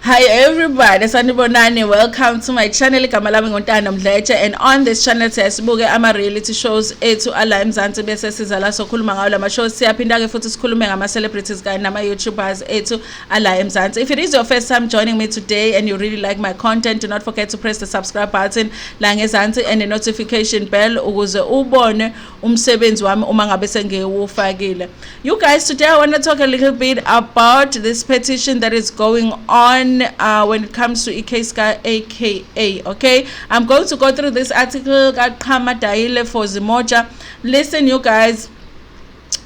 Hi everybody, sanibonani. Welcome to my channel. Igama lami Ntando Mdletshe, and on this channel siyasibuke ama reality shows ethu ala eMzansi bese siza la sokhuluma ngawo lama shows. Siyaphinda ke futhi sikhulume ngama celebrities kanye nama YouTubers ethu ala eMzansi. If it is your first time joining me today and you really like my content, do not forget to press the subscribe button la ngezansi and the notification bell ukuze ubone umsebenzi wami uma ngabe sengiwufakile. You guys, today I want to talk a little bit about this petition that is going on when it comes to Ikeska aka. Okay, I'm going to go through this article Kama Daile for Zimoja. Listen, you guys,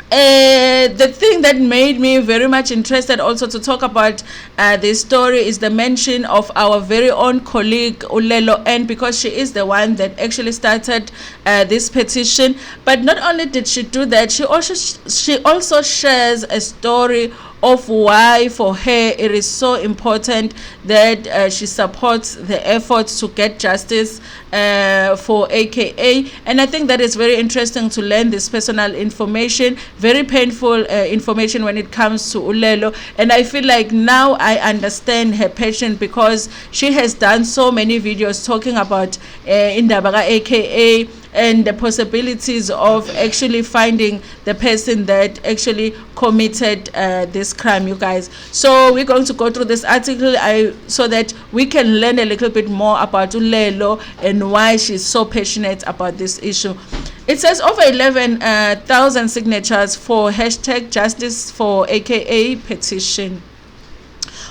the thing that made me very much interested also to talk about this story is the mention of our very own colleague Lelo N, because she is the one that actually started this petition. But not only did she do that, she also shares a story of why for her it is so important that she supports the efforts to get justice for AKA. And I think that is very interesting to learn this personal information, very painful information when it comes to Lelo. And I feel like now I understand her passion, because she has done so many videos talking about Indabaga AKA and the possibilities of actually finding the person that actually committed this crime, you guys. So we're going to go through this article so that we can learn a little bit more about Lelo and why she's so passionate about this issue. It says over 11,000 signatures for hashtag justice for AKA petition.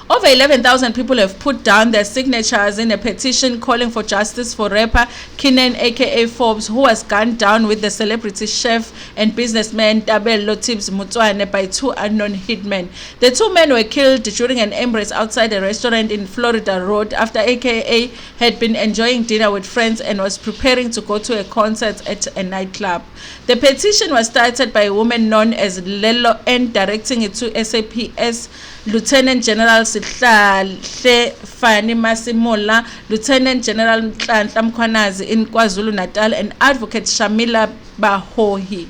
Over 11,000 people have put down their signatures in a petition calling for justice for rapper Kinan aka Forbes, who was gunned down with the celebrity chef and businessman Tabelo Mutswane by two unknown hitmen. The two men were killed during an embrace outside a restaurant in Florida Road after AKA had been enjoying dinner with friends and was preparing to go to a concert at a nightclub. The petition was started by a woman known as Lelo N, directing it to SAPS Lieutenant General Sihlahle Fani Masimola, Lieutenant General Ntando Mkhwanazi in KwaZulu Natal, and Advocate Shamila Batohi.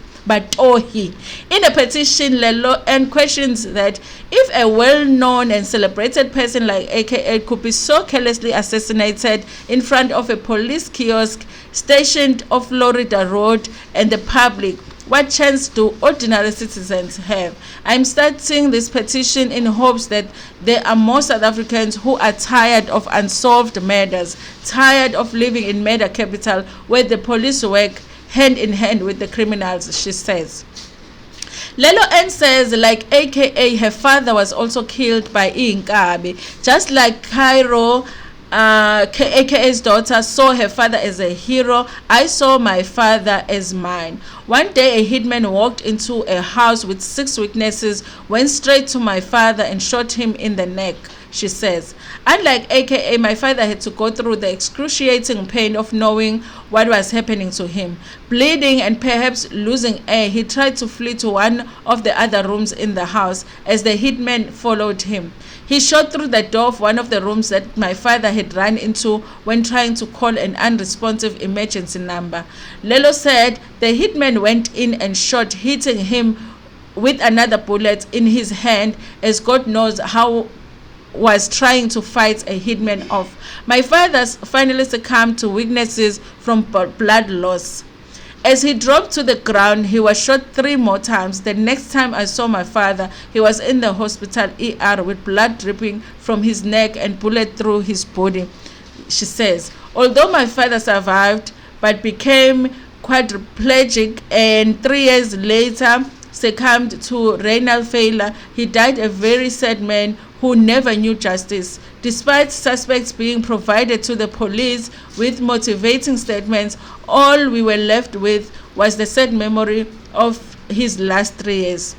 In a petition, Lelo N questions that if a well-known and celebrated person like AKA could be so carelessly assassinated in front of a police kiosk stationed off Florida Road and the public, what chance do ordinary citizens have? I'm starting this petition in hopes that there are more South Africans who are tired of unsolved murders, tired of living in murder capital where the police work hand in hand with the criminals, she says. Lelo N says, like AKA, her father was also killed by Inkabi, just like Cairo. AKA's daughter saw her father as a hero. I saw my father as mine. One day a hitman walked into a house with 6 witnesses, went straight to my father and shot him in the neck, she says. Unlike AKA, my father had to go through the excruciating pain of knowing what was happening to him. Bleeding and perhaps losing air, he tried to flee to one of the other rooms in the house as the hitman followed him. He shot through the door of one of the rooms that my father had run into when trying to call an unresponsive emergency number. Lelo said the hitman went in and shot, hitting him with another bullet in his hand, as God knows how was trying to fight a hitman off. My father finally succumbed to weaknesses from blood loss. As he dropped to the ground, he was shot 3 more times. The next time I saw my father, he was in the hospital ER with blood dripping from his neck and bullet through his body, she says. Although my father survived but became quadriplegic and 3 years later succumbed to renal failure, he died a very sad man who never knew justice. Despite suspects being provided to the police with motivating statements, all we were left with was the sad memory of his last 3 years.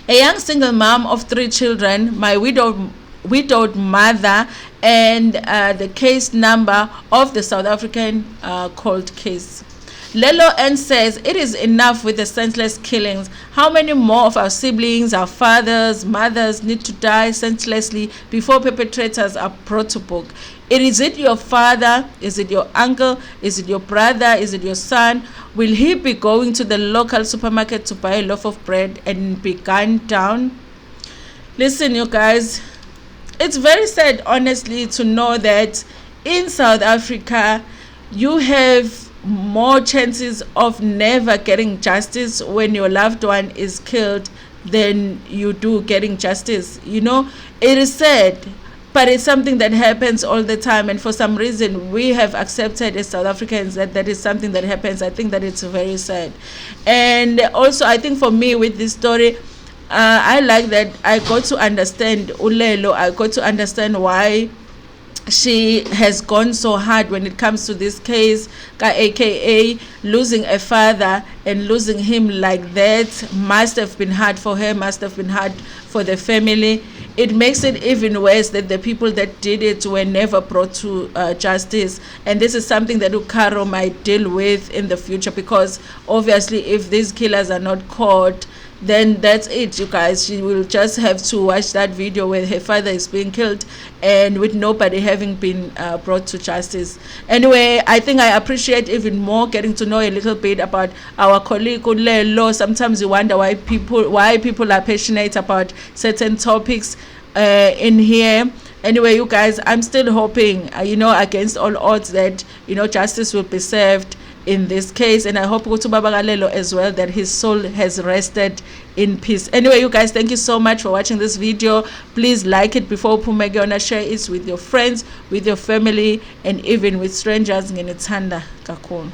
A young single mom of 3 children, my widowed mother, and the case number of the South African cold case. Lelo N says it is enough with the senseless killings. How many more of our siblings, our fathers, mothers need to die senselessly before perpetrators are brought to book? Is it your father? Is it your uncle? Is it your brother? Is it your son? Will he be going to the local supermarket to buy a loaf of bread and be gunned down? Listen, you guys, it's very sad, honestly, to know that in South Africa you have more chances of never getting justice when your loved one is killed than you do getting justice. You know, it is sad, but it's something that happens all the time, and for some reason we have accepted as South Africans that that is something that happens. I think that it's very sad. And also, I think for me with this story, I like that I got to understand Ulelo. I got to understand why she has gone so hard when it comes to this case, aka losing a father, and losing him like that must have been hard for her, must have been hard for the family. It makes it even worse that the people that did it were never brought to justice, and this is something that Ukaro might deal with in the future, because obviously if these killers are not caught, then that's it, you guys. She will just have to watch that video where her father is being killed and with nobody having been brought to justice. Anyway, I think I appreciate even more getting to know a little bit about our colleague Lelo. Sometimes you wonder why people are passionate about certain topics in here. Anyway, you guys, I'm still hoping, against all odds, that justice will be served in this case, and I hope Lelo as well, that his soul has rested in peace. Anyway, you guys, thank you so much for watching this video. Please like it before Pumegona, share it with your friends, with your family, and even with strangers. Ntando kakhulu.